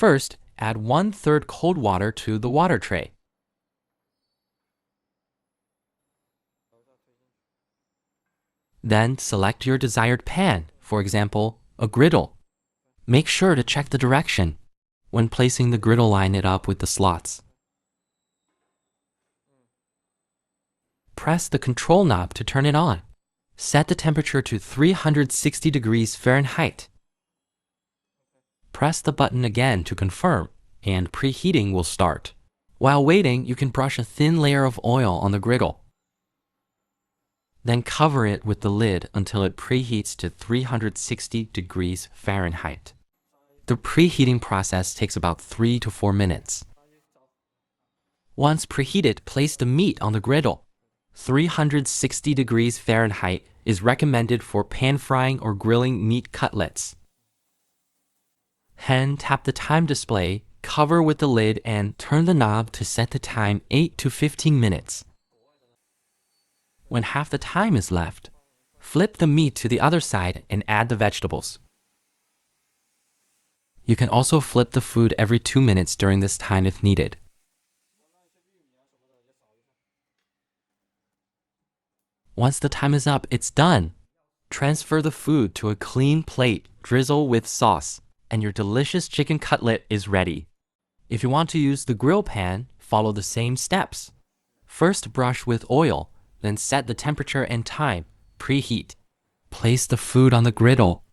First, add 1/3 cold water to the water tray. Then select your desired pan, for example, a griddle. Make sure to check the direction. When placing the griddle, line it up with the slots. Press the control knob to turn it on. Set the temperature to 360 degrees Fahrenheit. Press the button again to confirm, and preheating will start. While waiting, you can brush a thin layer of oil on the griddle. Then cover it with the lid until it preheats to 360 degrees Fahrenheit. The preheating process takes about 3 to 4 minutes. Once preheated, place the meat on the griddle. 360 degrees Fahrenheit is recommended for pan frying or grilling meat cutlets. Then tap the time display, cover with the lid, and turn the knob to set the time 8 to 15 minutes. When half the time is left, flip the meat to the other side and add the vegetables. You can also flip the food every 2 minutes during this time if needed. Once the time is up, it's done. Transfer the food to a clean plate, drizzle with sauce, and your delicious chicken cutlet is ready. If you want to use the grill pan, follow the same steps. First, brush with oil, then set the temperature and time, preheat. Place the food on the griddle.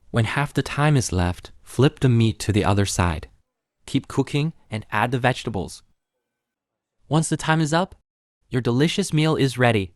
When half the time is left, flip the meat to the other side. Keep cooking and add the vegetables. Once the time is up, your delicious meal is ready.